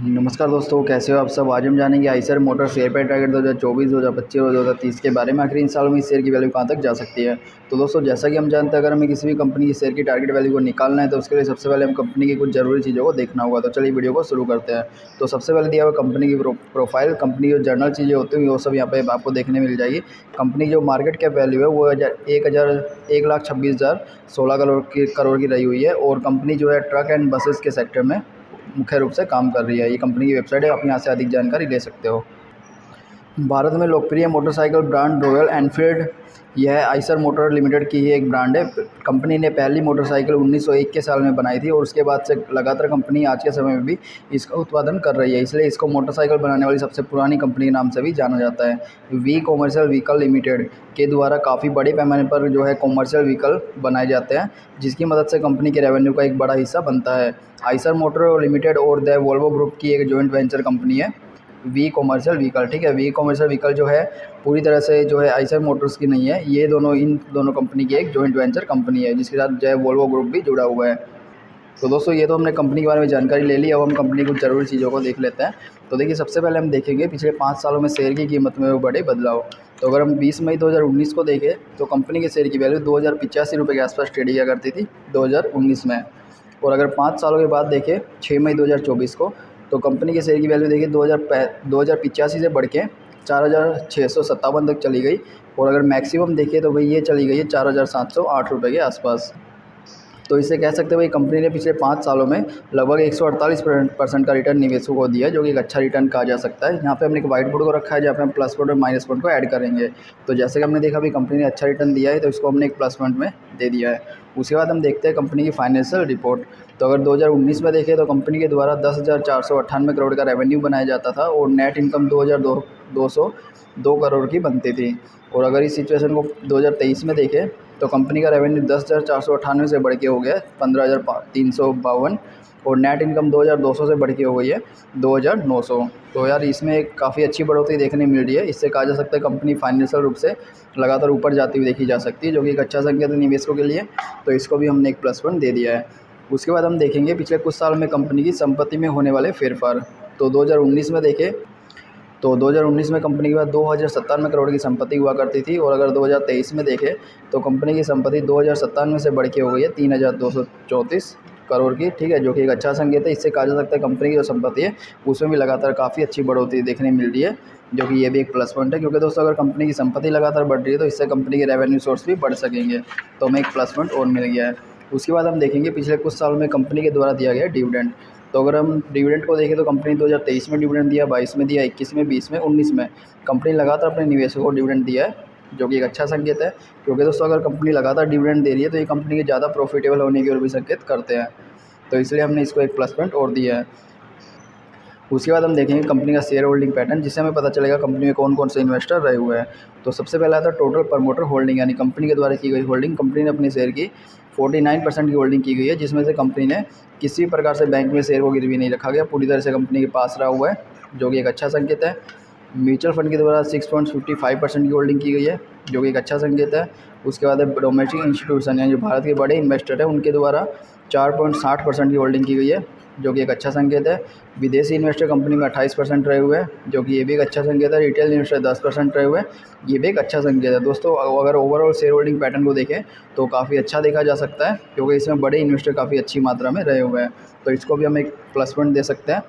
नमस्कार दोस्तों, कैसे हो आप सब। आज हम जानेंगे Eicher motor share price target 2024, 2025 और 2030 के बारे में। आखिरी इन सालों में इस शेयर की वैल्यू कहां तक जा सकती है। तो दोस्तों, जैसा कि हम जानते हैं, अगर हमें किसी भी कंपनी की शेयर की टारगेट वैल्यू को निकालना है तो उसके लिए सबसे पहले हम कंपनी की कुछ जरूरी चीज़ों को देखना होगा। तो चलिए वीडियो को शुरू करते हैं। तो सबसे पहले दिया हुआ कंपनी की प्रोफाइल, कंपनी की जो जर्नल चीज़ें होती हैं वो सब यहाँ पे आपको देखने मिल जाएगी। कंपनी जो मार्केट कैप वैल्यू है वो 1,26,16 करोड़ की रही हुई है। और कंपनी जो है ट्रक एंड बसेस के सेक्टर में मुख्य रूप से काम कर रही है। ये कंपनी की वेबसाइट है, आप यहाँ से अधिक जानकारी ले सकते हो। भारत में लोकप्रिय मोटरसाइकिल ब्रांड रॉयल एनफील्ड, यह आइसर मोटर लिमिटेड की ही एक ब्रांड है। कंपनी ने पहली मोटरसाइकिल 1901 के साल में बनाई थी और उसके बाद से लगातार कंपनी आज के समय में भी इसका उत्पादन कर रही है। इसलिए इसको मोटरसाइकिल बनाने वाली सबसे पुरानी कंपनी के नाम से भी जाना जाता है। वी कॉमर्शियल व्हीकल लिमिटेड के द्वारा काफ़ी बड़े पैमाने पर जो है कॉमर्शियल व्हीकल बनाए जाते हैं, जिसकी मदद से कंपनी के रेवेन्यू का एक बड़ा हिस्सा बनता है। आइसर मोटर लिमिटेड और द वोल्वो ग्रुप की एक जॉइंट वेंचर कंपनी है वी कॉमर्शियल व्हीकल। ठीक है, वी कॉमर्शियल व्हीकल जो है पूरी तरह से जो है आइसर मोटर्स की नहीं है। ये दोनों इन दोनों कंपनी की एक जॉइंट वेंचर कंपनी है, जिसके साथ जो है वोल्वो ग्रुप भी जुड़ा हुआ है। तो दोस्तों, ये तो हमने कंपनी के बारे में जानकारी ले ली। अब हम कंपनी की कुछ ज़रूरी चीज़ों को देख लेते हैं। तो देखिए, सबसे पहले हम देखेंगे पिछले 5 सालों में शेयर की कीमत में बड़े बदलाव। तो अगर हम 20 मई 2019 को देखें तो कंपनी के शेयर की वैल्यू 2085 रुपये के आसपास ट्रेड किया करती थी 2019 में। और अगर 5 सालों के बाद देखें 6 मई 2024 को, तो कंपनी के शेयर की वैल्यू देखिए 2085 से बढ़ के 4,657 तक चली गई। और अगर मैक्सिमम देखिए तो भाई ये चली गई है 4,708 रुपये के आसपास। तो इससे कह सकते हैं भाई कंपनी ने पिछले 5 सालों में लगभग 148% का रिटर्न निवेशकों को दिया है, जो कि एक अच्छा रिटर्न कहा जा सकता है। यहाँ पे हमने एक वाइट बोर्ड को रखा है जहाँ पे हम प्लस पॉइंट और माइनस पॉइंट को ऐड करेंगे। तो जैसे कि हमने देखा भाई कंपनी ने अच्छा रिटर्न दिया है, तो इसको हमने एक प्लस पॉइंट में दे दिया है। उसके बाद हम देखते हैं कंपनी की फाइनेंशियल रिपोर्ट। तो अगर 2019 में देखें तो कंपनी के द्वारा 10,498 करोड़ का रेवेन्यू बनाया जाता था और नेट इनकम 2,202 करोड़ की बनती थी। और अगर इस सिचुएशन को 2023 में देखें तो कंपनी का रेवेन्यू 10,498 से बढ़ के हो गया 15,352 और नेट इनकम 2,200 से बढ़ के हो गई है 2,900। तो यार इसमें एक काफ़ी अच्छी बढ़ोतरी देखने मिल रही है। इससे कहा जा सकता है कंपनी फाइनेंशियल रूप से लगातार ऊपर जाती हुई देखी जा सकती है, जो कि एक अच्छा संकेत है निवेशकों के लिए। तो इसको भी हमने एक प्लस पॉइंट दे दिया है। उसके बाद हम देखेंगे पिछले कुछ साल में कंपनी की संपत्ति में होने वाले फेरफार। तो 2019 में देखें तो 2019 में कंपनी के पास 2,097 करोड़ की संपत्ति हुआ करती थी। और अगर 2023 में देखें तो कंपनी की संपत्ति 2,097 से बढ़ के हो गई है 3,234 करोड़ की। ठीक है, जो कि एक अच्छा संकेत है। इससे कहा जा सकता है कंपनी की जो संपत्ति है उसमें भी लगातार काफ़ी अच्छी बढ़ोतरी देखने मिल रही है, जो कि ये भी एक प्लस पॉइंट है। क्योंकि दोस्तों, अगर कंपनी की संपत्ति लगातार बढ़ रही है तो इससे कंपनी के रेवेन्यू सोर्स भी बढ़ सकेंगे। तो हमें एक प्लस पॉइंट और मिल गया है। उसके बाद हम देखेंगे पिछले कुछ सालों में कंपनी के द्वारा दिया गया डिविडेंड। तो अगर हम डिविडेंड को देखें तो कंपनी 2023 में डिविडेंड दिया, 22 में दिया, 21 में, 20 में, 19 में कंपनी लगातार अपने निवेशकों को डिविडेंड दिया है, जो कि एक अच्छा संकेत है। क्योंकि दोस्तों, अगर कंपनी लगातार डिविडेंड दे रही है तो ये कंपनी के ज़्यादा प्रॉफिटेबल होने की ओर भी संकेत करते हैं। तो इसलिए हमने इसको एक प्लस पॉइंट और दिया है। उसके बाद हम देखेंगे कंपनी का शेयर होल्डिंग पैटर्न, जिससे हमें पता चलेगा कंपनी में कौन कौन से इन्वेस्टर रहे हुए हैं। तो सबसे पहला आता है टोटल प्रमोटर होल्डिंग, यानी कंपनी के द्वारा की गई होल्डिंग। कंपनी ने अपने शेयर की 49% की होल्डिंग की गई है, जिसमें से कंपनी ने किसी भी प्रकार से बैंक में शेयर को गिरवी नहीं रखा गया, पूरी तरह से कंपनी के पास रहा हुआ है, जो कि एक अच्छा संकेत है। म्यूचुअल फंड के द्वारा 6.55% की होल्डिंग की गई है, जो कि एक अच्छा संकेत है। उसके बाद डोमेस्टिक इंस्टीट्यूशन यानी जो भारत के बड़े इन्वेस्टर हैं उनके द्वारा 4.60% की होल्डिंग की गई है, जो कि एक अच्छा संकेत है। विदेशी इन्वेस्टर कंपनी में 28% रहे हुए हैं, जो कि ये भी एक अच्छा संकेत है। रिटेल इन्वेस्टर 10% रहे हुए हैं, ये भी एक अच्छा संकेत है। दोस्तों, अगर ओवरऑल शेयर होल्डिंग पैटर्न को देखें तो काफ़ी अच्छा देखा जा सकता है, क्योंकि इसमें बड़े इन्वेस्टर काफ़ी अच्छी मात्रा में रहे हुए हैं। तो इसको भी हम एक प्लस पॉइंट दे सकते हैं।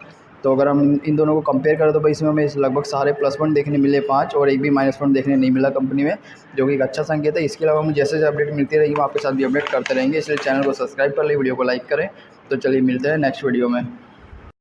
तो अगर हम इन दोनों को कंपेयर करें तो भाई इसमें हमें लगभग सारे प्लस पॉइंट देखने मिले 5, और एक भी माइनस पॉइंट देखने नहीं मिला कंपनी में, जो कि एक अच्छा संकेत है। इसके अलावा हमें जैसे जैसे अपडेट मिलती रहेगी हम आपके साथ भी अपडेट करते रहेंगे, इसलिए चैनल को सब्सक्राइब कर लें, वीडियो को लाइक करें। तो चलिए मिलते हैं नेक्स्ट वीडियो में।